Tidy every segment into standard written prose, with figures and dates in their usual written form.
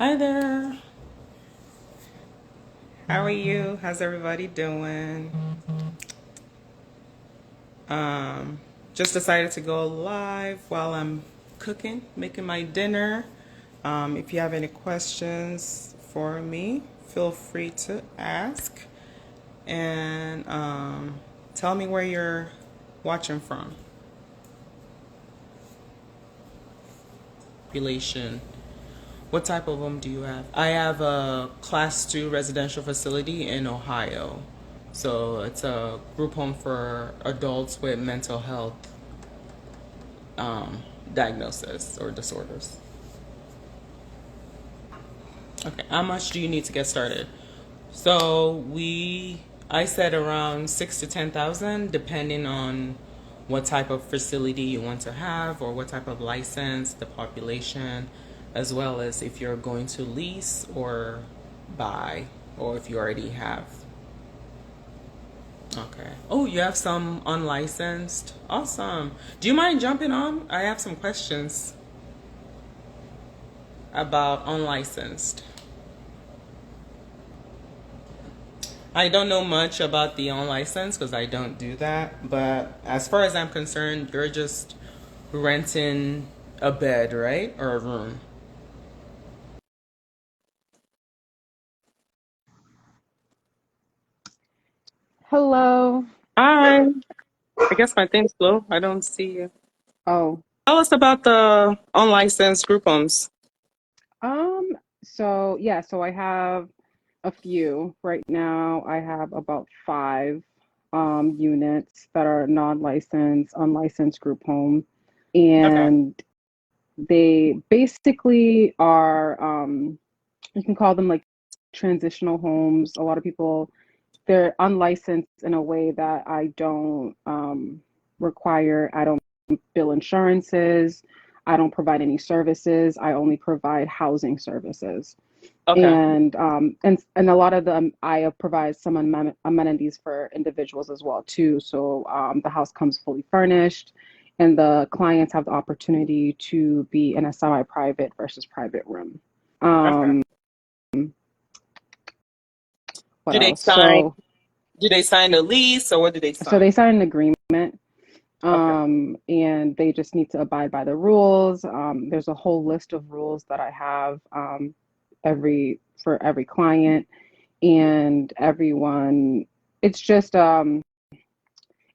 Hi there. How are you? How's everybody doing? Um, just decided to go live while I'm cooking, making my dinner. If you have any questions for me, feel free to ask. And tell me where you're watching from. Population. What type of home do you have? I have a class 2 residential facility in Ohio. So it's a group home for adults with mental health diagnosis or disorders. Okay, how much do you need to get started? I said around 6 to 10,000, depending on what type of facility you want to have or what type of license, the population, as well as if you're going to lease or buy, or if you already have. Okay. Oh, you have some unlicensed. Awesome. Do you mind jumping on? I have some questions about unlicensed. I don't know much about the unlicensed because I don't do that. But as far as I'm concerned, you're just renting a bed, right? Or a room. Hello. Hi. I guess my thing's slow. I don't see you. Oh, Tell us about the unlicensed group homes. um, so I have a few right now. I have about five units that are non-licensed, unlicensed group home, Okay. and they basically are you can call them like transitional homes. A lot of people they're unlicensed in a way that I don't bill insurances. I don't provide any services. I only provide housing services. Okay. And a lot of them I provide some amenities for individuals as well too. So the house comes fully furnished, and the clients have the opportunity to be in a semi-private versus private room. Okay. Um, what Do they else? sign? Do they sign a lease or what do they So sign? they sign an agreement, Okay. and they just need to abide by the rules. There's a whole list of rules that I have every for every client and everyone. It's just and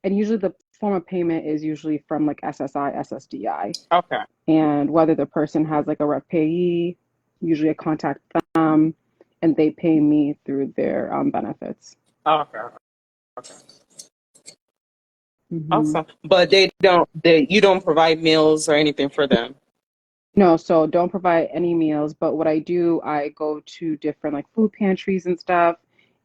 usually the form of payment is usually from like SSI, SSDI, Okay. and whether the person has like a rep payee, usually I contact them and they pay me through their benefits. Okay. Okay. hmm Awesome. But you don't provide meals or anything for them. No, so don't provide any meals, but what I do, I go to different like food pantries and stuff,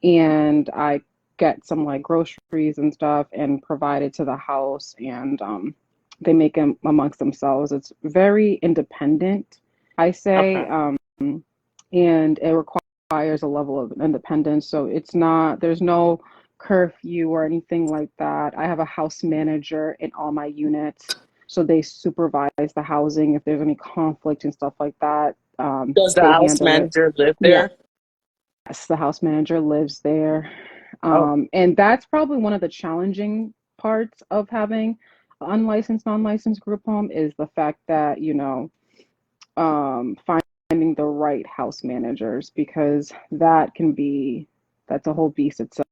and I get some like groceries and stuff and provide it to the house, and they make them amongst themselves. It's very independent, I say, Okay. and it requires a level of independence. So it's not, there's no curfew or anything like that. I have a house manager in all my units, so they supervise the housing. If there's any conflict and stuff like that, Does the they house handle it. manager live Yes, there? the house manager lives there. Oh, And that's probably one of the challenging parts of having unlicensed, non-licensed group home is the fact that, finding the right house managers, because that's a whole beast itself.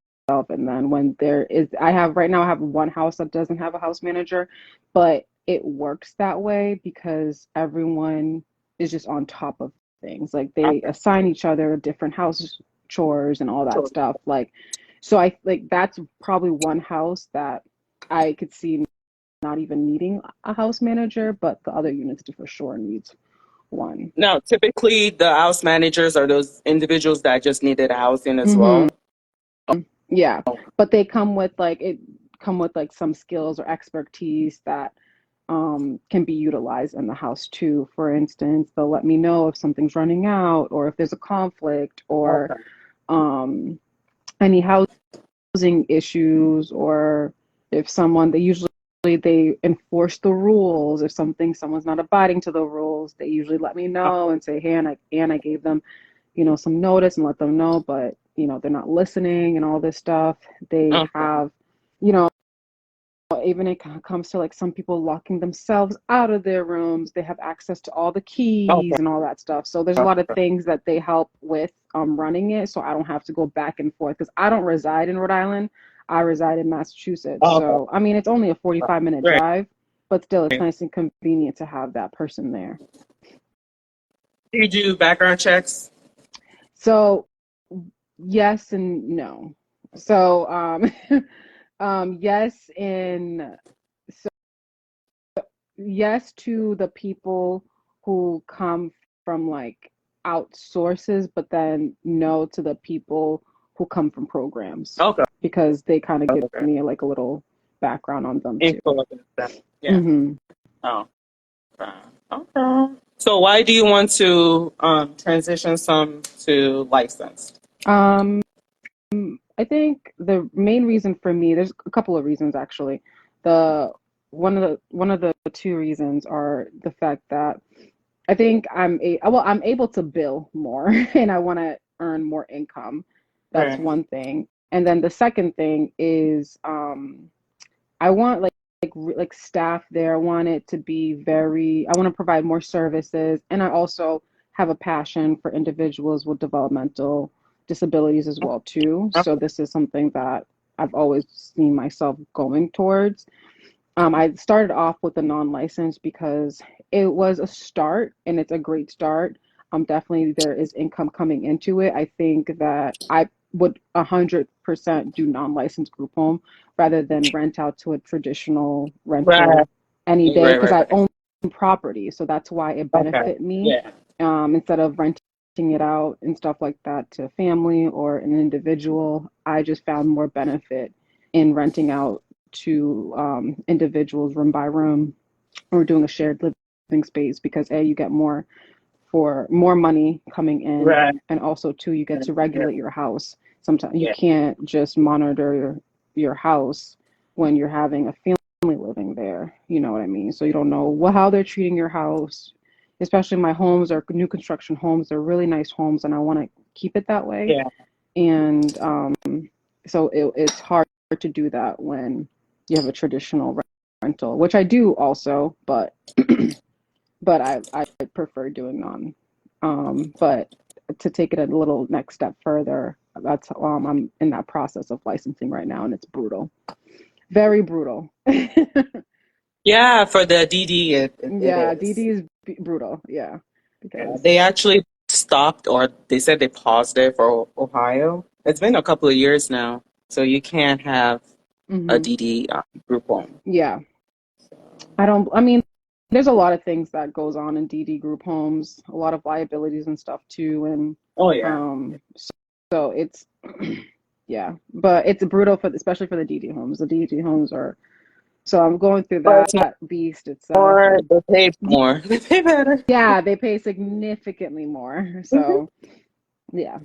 And then when there is, right now I have one house that doesn't have a house manager, but it works that way because everyone is just on top of things. Like they okay. assign each other different house chores and all that Sure. stuff. So I like that's probably one house that I could see not even needing a house manager, but the other units do for sure needs one. Now, typically the house managers are those individuals that just needed housing as hmm well. Yeah, but they come with like some skills or expertise that can be utilized in the house too. For instance, they'll let me know if something's running out or if there's a conflict or Okay. um, any housing issues, or if someone they usually they enforce the rules. If someone's not abiding to the rules, they usually let me know and say, hey, and I gave them, some notice and let them know, but they're not listening and all this stuff. They Okay. have, you know, even it comes to like some people locking themselves out of their rooms. They have access to all the Okay. keys and all that stuff. So there's a lot of Okay. things that they help with running it. So I don't have to go back and forth because I don't reside in Rhode Island. I reside in Massachusetts. Okay. So I mean, it's only a 45-minute Great. drive, but still, it's nice and convenient to have that person there. Do you do background checks? So yes and no. So yes in yes to the people who come from like outsources, but then no to the people who come from programs Okay. because they kind of give Okay. me like a little background on them too. Info and stuff. Yeah. hmm Oh. Okay. Okay. So why do you want to transition some to licensed? Um, I think the main reason for me, there's a couple of reasons actually. The one of the two reasons are the fact that I think I'm able to bill more and I want to earn more income. That's Right. one thing. And then the second thing is I want like staff there. I want it to be I want to provide more services, and I also have a passion for individuals with developmental disabilities as well too. So Okay. this is something that I've always seen myself going towards. I started off with a non-licensed because it was a start and it's a great start. Definitely there is income coming into it. I think that I would 100% do non-licensed group home rather than rent out to a traditional Right. rental any day Right. because Right. I Right. own property. So that's why it Okay. benefit me Yeah. instead of renting it out and stuff like that to family or an individual. I just found more benefit in renting out to individuals room by room or doing a shared living space because you get more money coming in, Right. and also too you get to Yeah. regulate your house. Sometimes you Yeah. can't just monitor your house when you're having a family living there. You know what I mean? So you don't know how they're treating your house. Especially my homes are new construction homes. They're really nice homes, and I want to keep it that way. Yeah. And so it's hard to do that when you have a traditional rental, which I do also, but I prefer doing non. But to take it a little next step further, that's I'm in that process of licensing right now, and it's brutal, very brutal. Yeah. For the DD, it Yeah, is. DD is brutal. Yeah, Yeah. because They actually stopped, or they said they paused it for Ohio. It's been a couple of years now, so you can't have a hmm DD group home. yeah, I don't. I mean, there's a lot of things that goes on in DD group homes, a lot of liabilities and stuff too, and Oh yeah. um, so it's yeah, but it's brutal for especially for the DD homes. The DD homes are so I'm going through But that it's beast itself, more. and They pay more. They pay better. yeah, they pay significantly more. Mhm. So yeah,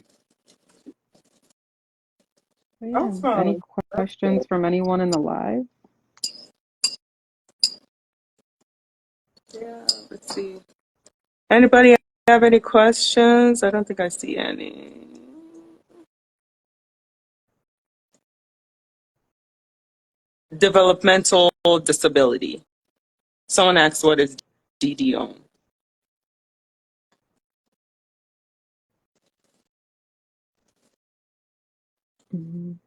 but yeah. Any Awesome. That's questions good. from anyone in the live? Yeah. Let's see. Anybody have any questions? I don't think I see any. Developmental disability. Someone asked, what is DDO? Mhm.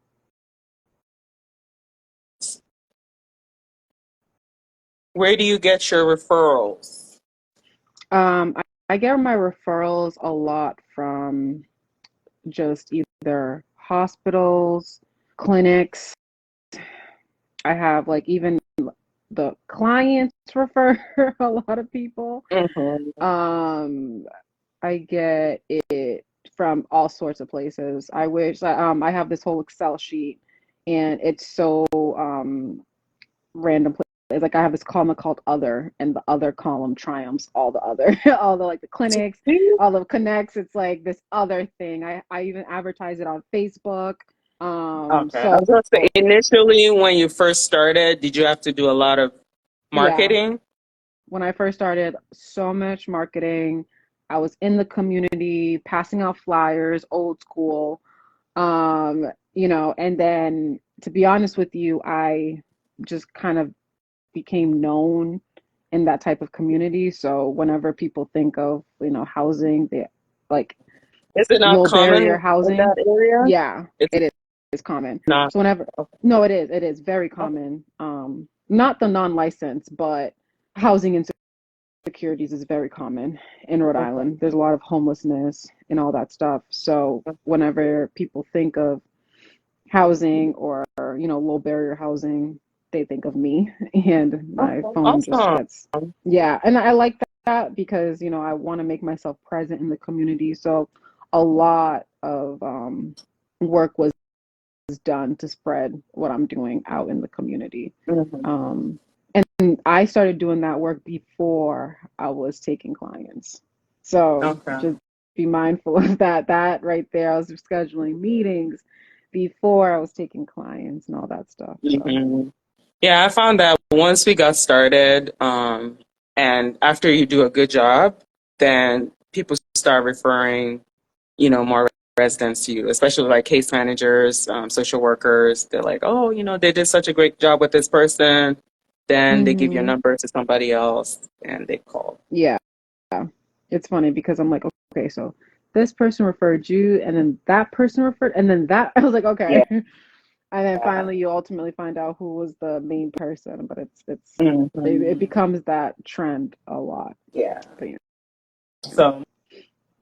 Where do you get your referrals? I get my referrals a lot from just either hospitals, clinics. I have like even the clients refer a lot of people. Hmm. Um, I get it from all sorts of places. I wish I have this whole Excel sheet and it's so random places. Like I have this column called other and the other column triumphs all the other all the like the clinics, all the connects. It's like this other thing. I even advertise it on Facebook. Okay. I So was gonna say, initially when you first started, did you have to do a lot of yeah, marketing? when I first started, so much marketing. I was in the community, passing out flyers, old school. And then to be honest with you, I just kind of became known in that type of community. So whenever people think of, housing, they like Is it not low common barrier in housing. that area? Yeah, It's it is common. not. So whenever, Okay. no, it is very common. Not the non-licensed, but housing insecurities is very common in Rhode Okay. Island. There's a lot of homelessness and all that stuff. So whenever people think of housing or low barrier housing, they think of me, and my Okay. phone just Awesome. gets, yeah. And I like that because I want to make myself present in the community. So a lot of work was done to spread what I'm doing out in the community. Mhm. And I started doing that work before I was taking clients. So Okay. just be mindful of that right there. I was scheduling meetings before I was taking clients and all that stuff. So, Mhm. Yeah, I found that once we got started, and after you do a good job, then people start referring, more residents to you, especially like case managers, social workers. They're like, oh, they did such a great job with this person. Then they give your hmm number to somebody else and they call. yeah, it's funny because I'm like, okay, so this person referred you, and then that person referred, and then that. I was like, Yeah. okay. And then finally, you ultimately find out who was the main person, but it Mhm. becomes that trend a lot. Yeah. But yeah. So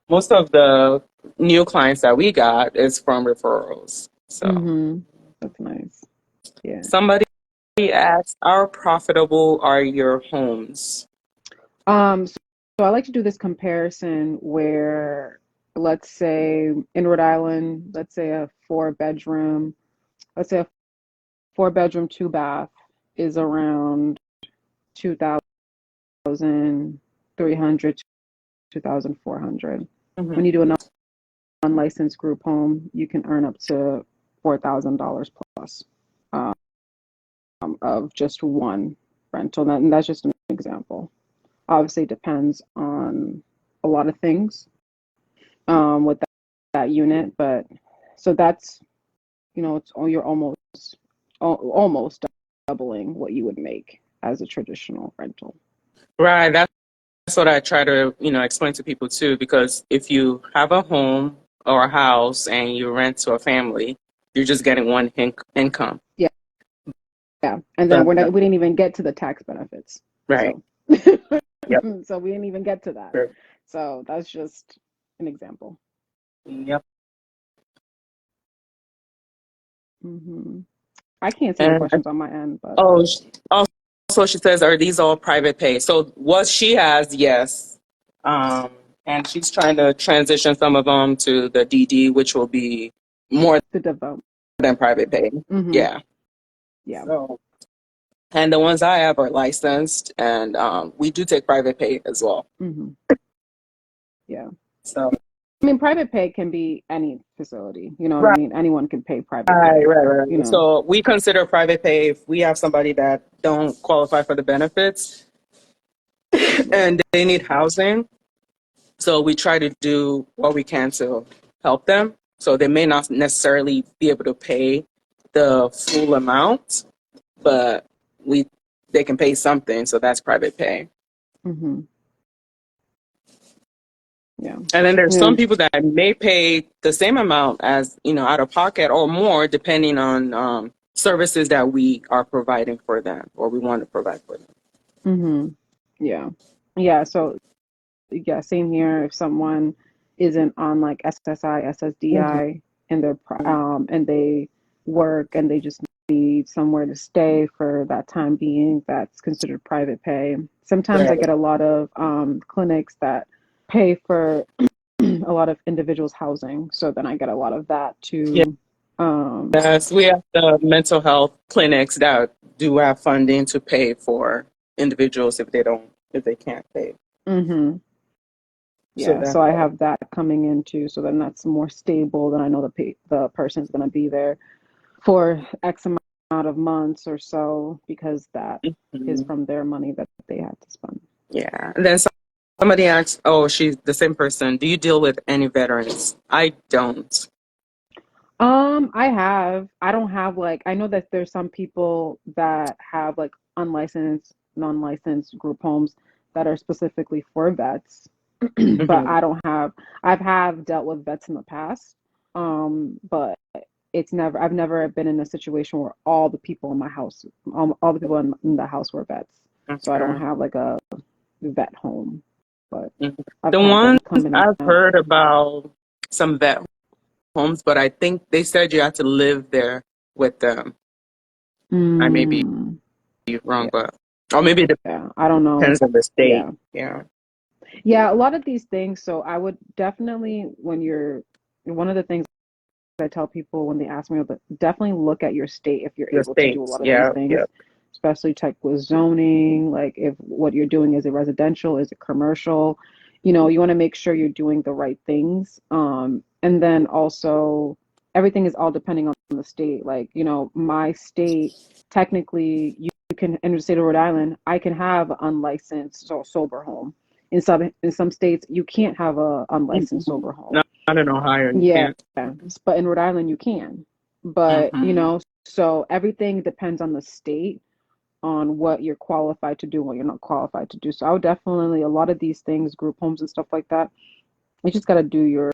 most of the new clients that we got is from referrals. So That's nice. Yeah. somebody asked, how profitable are your homes? So I like to do this comparison where, let's say in Rhode Island, let's say a four bedroom, two bath is around 2,300, 2,400. When you do a Mhm. non-licensed group home, you can earn up to $4,000 plus um, of just one rental. And that's just an example. Obviously, it depends on a lot of things with that unit, but so that's you're almost doubling what you would make as a traditional rental. Right. That's what I try to, explain to people too, because if you have a home or a house and you rent to a family, you're just getting one income. Yeah, yeah, and then But, we didn't even get to the tax benefits, right. so Yep. so we didn't even get to that. Sure. So that's just an example. Yep. hmm I can't see any And questions on my end, but oh, also she says, are these all private pay? So what she has, yes. Um, and she's trying to transition some of them to the DD, which will be more the develop. than private pay. hmm Yeah. Yeah. So, and the ones I have are licensed, and we do take private pay as well. hmm Yeah. So, I mean, private pay can be any facility. You know what I right, mean? Anyone can pay private right, pay. right, You right. know. So we consider private pay if we have somebody that don't qualify for the benefits Right. and they need housing. So we try to do what we can to help them. So they may not necessarily be able to pay the full amount, but we they can pay something. So that's private pay. hmm Yeah. And then there's Yeah. some people that may pay the same amount as, out of pocket or more, depending on services that we are providing for them or we want to provide for them. hmm Yeah. Yeah. So yeah, same here. If someone isn't on like SSI, Mhm. SSDI, and and they work and they just need somewhere to stay for that time being, that's considered private pay. Sometimes I Right. get a lot of clinics that pay for a lot of individuals' housing, so then I get a lot of that too. Um, Yes, we have the mental health clinics that do have funding to pay for individuals if they can't pay. hmm So Yeah, that so I helps. have that coming in too. So then that's more stable. Then I know the person's going to be there for X amount of months or so because that is Mhm. from their money that they had to spend. Yeah. And then somebody asked, oh, she's the same person. Do you deal with any veterans? I don't. I have. I don't have like I know that there's some people that have like unlicensed, non-licensed group homes that are specifically for vets, but Hmm. I don't have. I've dealt with vets in the past, but I've never been in a situation where all the people in my house, all the people in the house were vets. So I don't Okay. have like a vet home, but Mhm. I've The had them ones come in and I've out. heard about some vet homes, but I think they said you had to live there with them. I may be Mm, wrong, yeah, but or maybe it I don't know. depends on the state. Yeah. Yeah. Yeah, a lot of these things. So I would definitely, when you're, one of the things I tell people when they ask me, but definitely look at your state if you're Your able to do a states. lot of these Yeah. things, Yeah. especially check with zoning, like if what you're doing is it residential, is it commercial? You want to make sure you're doing the right things. And then also everything is all depending on the state. Like, my state, technically, you can, in the state of Rhode Island, I can have an unlicensed or sober home. In some states, you can't have a unlicensed Mhm. sober home. Not in Ohio, you Yeah, can't. but in Rhode Island you can. But, Hmm. so everything depends on the state on what you're qualified to do and what you're not qualified to do. So I would definitely, a lot of these things, group homes and stuff like that, you just got to do your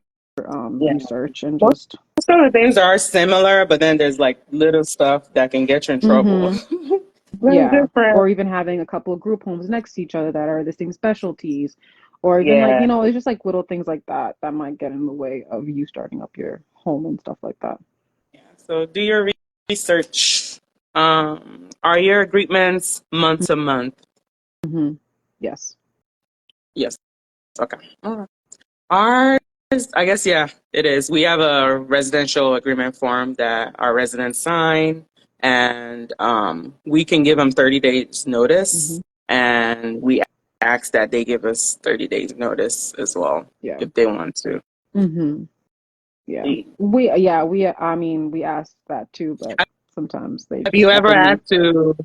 Yeah. research and Most just, some of the things are similar, but then there's like little stuff that can get you in trouble. hmm Very yeah. different. Or even having a couple of group homes next to each other that are the same specialties. Or even like, Yeah. it's just like little things like that that might get in the way of you starting up your home and stuff like that. Yeah. So do your research. Are your agreements month to month? Hmm. Yes. Yes. Okay. All right. Ours, I guess, yeah, it is. We have a residential agreement form that our residents sign, and we can give them 30 days Hmm. notice, and we ask that they give us 30 days notice as well Yeah. if they want to. Hmm. Yeah. I mean, we asked that too, but sometimes they Have you just, ever they had leave. to,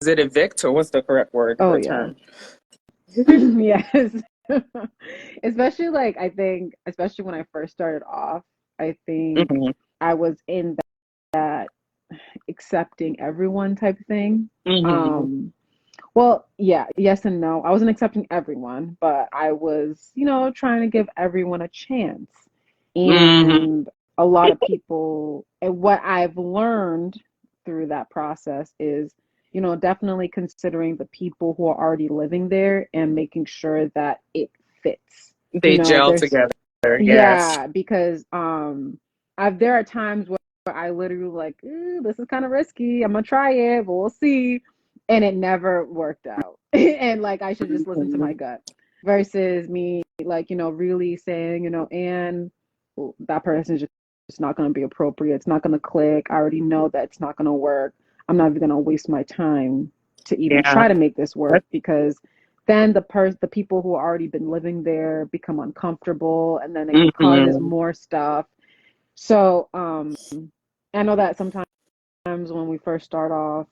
is it evict or what's the correct word Oh, or yeah. term? Yes. Especially like, I think, especially when I first started off, I think Hmm. I was in that accepting everyone type thing. Hmm. Um, well, yeah, yes and no. I wasn't accepting everyone, but I was, trying to give everyone a chance. Hmm. And a lot of people, and what I've learned through that process is, definitely considering the people who are already living there and making sure that it fits. They gel There's, together. Yes. yeah, because there are times where I literally like, this is kind of risky. I'm gonna try it, but we'll see. And it never worked out. And like I should just listen to my Mhm. gut versus me like, really saying, and that person is just not gonna be appropriate. It's not gonna click. I already know that it's not gonna work. I'm not even gonna waste my time to even Yeah. try to make this work because then the people who already been living there become uncomfortable and then it causes Hmm. more stuff. So I know that sometimes when we first start off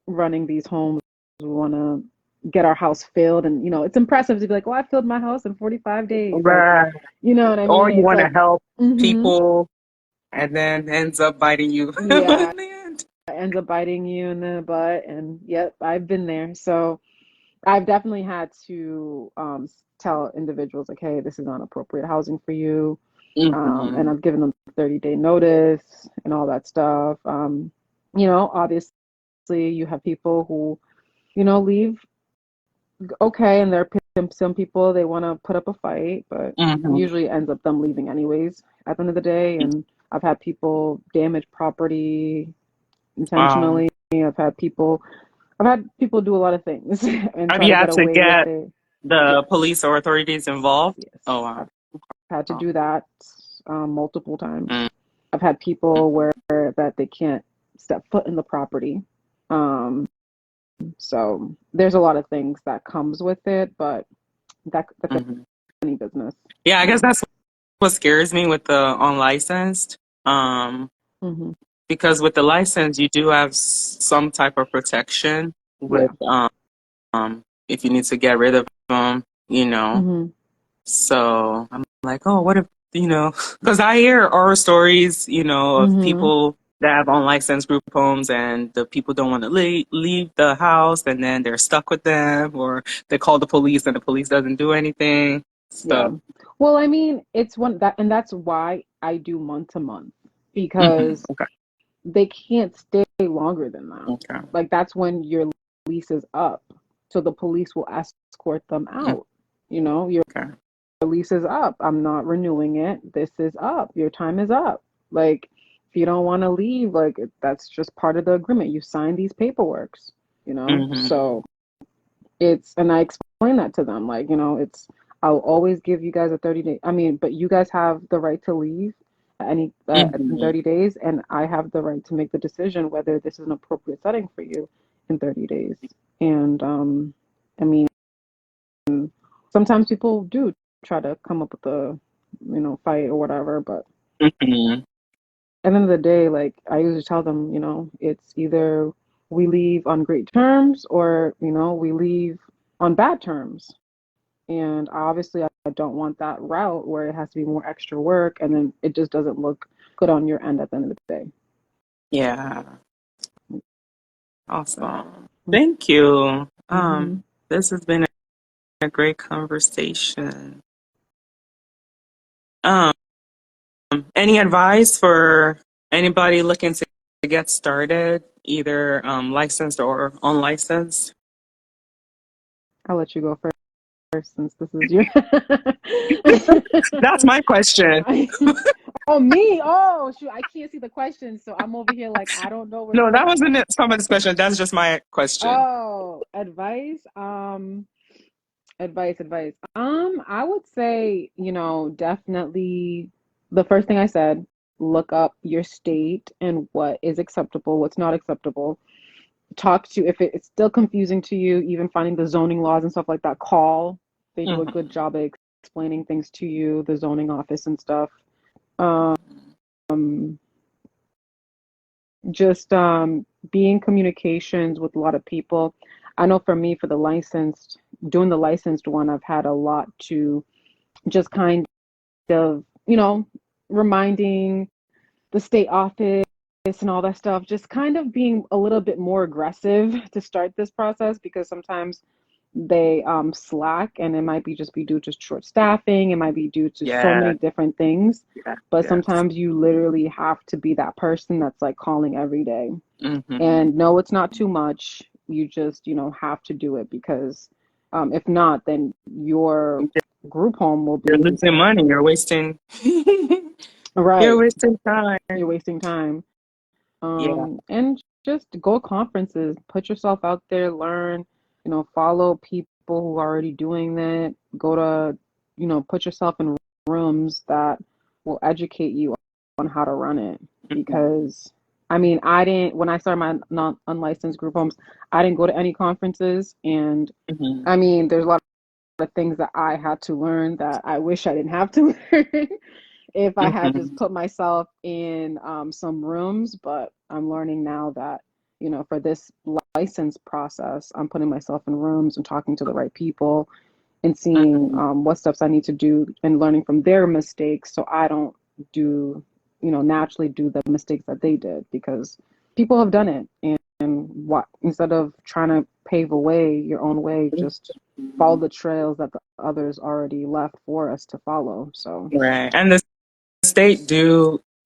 running these homes, we want to get our house filled, and it's impressive to be like, "Oh, I filled my house in 45 days." Like, Right. you know what I Or mean? you It's want to like, help mm-hmm, people and then ends up biting you yeah, in the end. it ends up biting you in the butt, and yep, I've been there. So I've definitely had to tell individuals like, "Hey, this is not appropriate housing for you," and Hmm. I've given them 30-day notice and all that stuff. Obviously you have people who, leave okay, and there are some people they want to put up a fight, but Hmm. usually it ends up them leaving anyways at the end of the day. And I've had people damage property Wow. intentionally. I've had people do a lot of things and Have try you to get had to away with get it. the Yes, police or authorities involved? Oh, yes, wow. I've had to Oh. do that multiple times. Mm. I've had people where that they can't step foot in the property. Um, so there's a lot of things that comes with it, but That's Hmm. any business. Yeah, I guess Um, that's what scares me with the unlicensed. hmm Because with the license, you do have some type of protection Yeah. with if you need to get rid of them, you know. hmm So I'm like, oh, what if, you know, because I hear horror stories, you know, of hmm people that have unlicensed group homes and the people don't want to leave the house and then they're stuck with them or they call the police and the police doesn't do anything. Yeah. So, Well, I mean, it's one that, and that's why I do month to month because okay, they can't stay longer than that. okay, Like that's when your lease is up. So the police will escort them mm, out. You know, your okay, lease is up. I'm not renewing it. This is up. Your time is up. Like if you don't want to leave, like that's just part of the agreement. You sign these paperworks, you know? mm-hmm, So it's, and I explain that to them, like, it's, I'll always give you guys a 30-day. I mean, but you guys have the right to leave at any in mm-hmm, 30 days, and I have the right to make the decision whether this is an appropriate setting for you in 30 days. And I mean, sometimes people do try to come up with a, fight or whatever, but mm-hmm. at the end of the day, like I usually tell them, it's either we leave on great terms or, we leave on bad terms. And obviously, I don't want that route where it has to be more extra work and then it just doesn't look good on your end at the end of the day. Yeah, awesome. Thank you. Mm-hmm. This has been a great conversation. Um, any advice for anybody looking to get started, either licensed or unlicensed? I'll let you go first since this is your. That's my question. Oh, me? Oh, shoot. I can't see the question. So I'm over here like, I don't know where the No, that question wasn't is. it. Somebody's question. That's just my question. Oh, advice. Advice. I would say, definitely the first thing I said, look up your state and what is acceptable, what's not acceptable. Talk to, if it's still confusing to you, even finding the zoning laws and stuff like that, call. They do a good Hmm. job of explaining things to you, the zoning office and stuff. Um, just be in communications with a lot of people. I know for me, for the licensed, doing the licensed one, I've had a lot to just kind of, reminding the state office and all that stuff, just kind of being a little bit more aggressive to start this process because sometimes they slack and it might be just be due to short staffing, it might be due to so Yeah, many different things. yeah, But yes. sometimes you literally have to be that person that's like calling every day. Hmm. And no, it's not too much. You just, have to do it because if not, then your group home will You're be losing money. You're wasting. You're right. wasting time. You're wasting time. Yeah. And just go conferences, put yourself out there, learn, follow people who are already doing that. Go to, put yourself in rooms that will educate you on how to run it. Hmm. Because, I mean, I didn't, when I started my non unlicensed group homes, I didn't go to any conferences. And Hmm. I mean, there's a lot of things that I had to learn that I wish I didn't have to learn if I had just Hmm. put myself in some rooms. But I'm learning now that, for this license process, I'm putting myself in rooms and talking to the right people and seeing Hmm. what steps I need to do and learning from their mistakes so I don't do, naturally do the mistakes that they did because people have done it. And what, instead of trying to pave a way your own way, just follow the trails that the others already left for us to follow. So, Right. And the state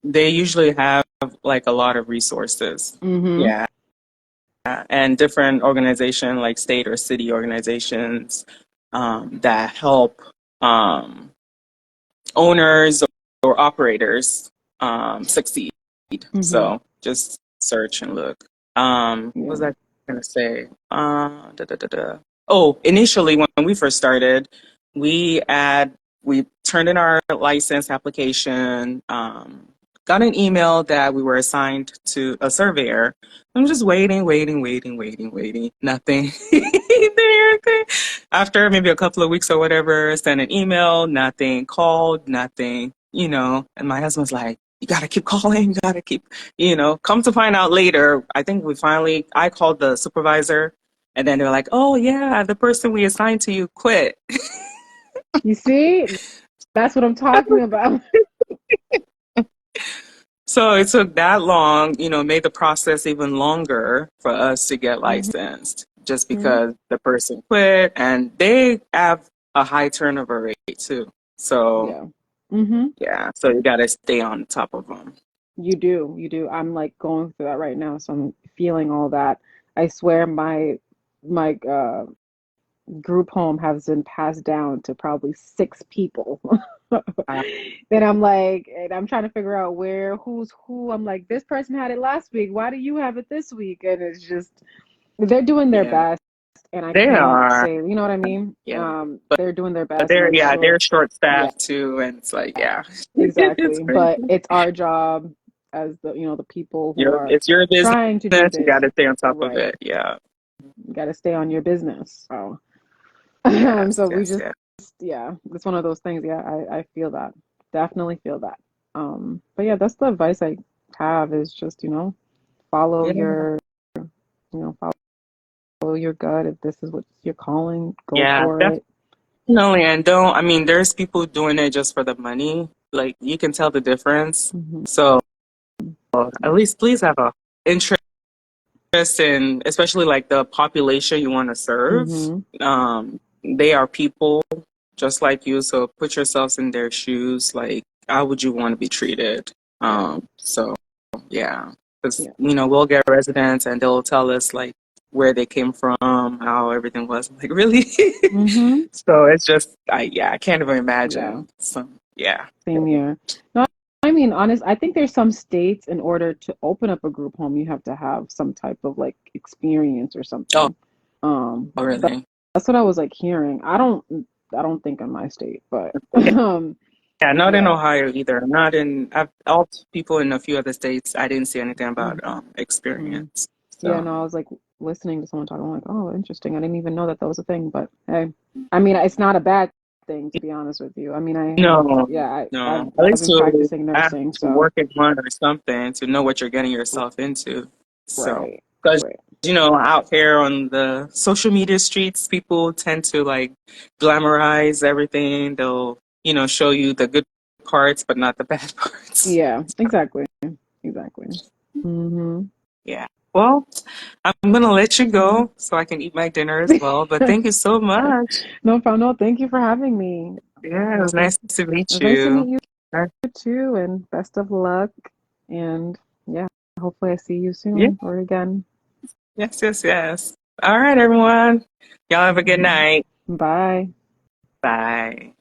they usually have like a lot of resources. mm-hmm. Yeah. And different organization like state or city organizations that help um, owners or operators succeed. Mm-hmm. So just search and look. What was Yeah. I gonna say? Da, da, da, da. Oh, initially when we first started, we we turned in our license application got an email that we were assigned to a surveyor. I'm just waiting. Nothing. Didn't hear anything. After maybe a couple of weeks or whatever, sent an email, nothing, called, nothing, and my husband's like, you gotta keep calling, you gotta keep, come to find out later, I think I called the supervisor and then they're like, oh yeah, the person we assigned to you quit. You see, that's what I'm talking about. So it took that long, made the process even longer for us to get licensed just Hmm. because the person quit and they have a high turnover rate too. So Yeah. Hmm. yeah, so you got to stay on top of them. You do. You do. I'm like going through that right now, so I'm feeling all that. I swear my group home has been passed down to probably 6 people. Uh, Then I'm like, and I'm trying to figure out who's who. I'm like, this person had it last week. Why do you have it this week? And it's just, they're doing their yeah, best, and I they can't are. say, you know what I mean? Yeah, but They're doing their but best, and I'm they're sure, short yeah, staffed too, and it's like it's exactly. crazy. But it's our job as the people who are It's your business. trying to do You this got to stay on top of right. it. Yeah. You got to stay on your business. So, Yes. so we Yes. just, Yes. yeah, it's one of those things. Yeah, I feel that. Definitely feel that. But yeah, that's the advice I have is just, follow Yeah. follow your gut. If this is what you're calling, go Yeah. for it. Definitely. And don't. I mean, there's people doing it just for the money. Like you can tell the difference. Hmm. So at least please have a interest in, especially like the population you want to serve. Hmm. They are people just like you. So put yourselves in their shoes. Like, how would you want to be treated? So yeah, because Yeah. we'll get residents and they'll tell us like where they came from, how everything was. I'm like, really? Hmm. So it's just, I can't even Yeah. imagine. So yeah, Same here. No, I mean, honest, I think there's some states in order to open up a group home, you have to have some type of like experience or oh, something. That, really? that's what I was like hearing. I don't think in my state, but Yeah, not in yeah. Ohio either. Not in. I've all people in a few other states. I didn't see anything about Hmm. experience. Yeah, So no, I was like listening to someone talking. I'm like, oh, interesting. I didn't even know that that was a thing. But hey, I mean, it's not a bad thing to be honest with you. I mean, no, yeah, I've no. At I've least been to practicing have nursing, to so work in one or something to know what you're getting yourself into. So right, because right. out here on the social media streets, people tend to like glamorize everything. They'll show you the good parts, but not the bad parts. Yeah, exactly, exactly. Hmm. Yeah. Well, I'm gonna let you go so I can eat my dinner as well. But thank you so much. No problem. No, thank you for having me. Yeah, it It was was, nice to it meet was nice to you. meet you Uh, too, and best of luck. And yeah, hopefully I see you Yeah, soon or again. yes. All right, everyone. Y'all have a good night. Bye. Bye.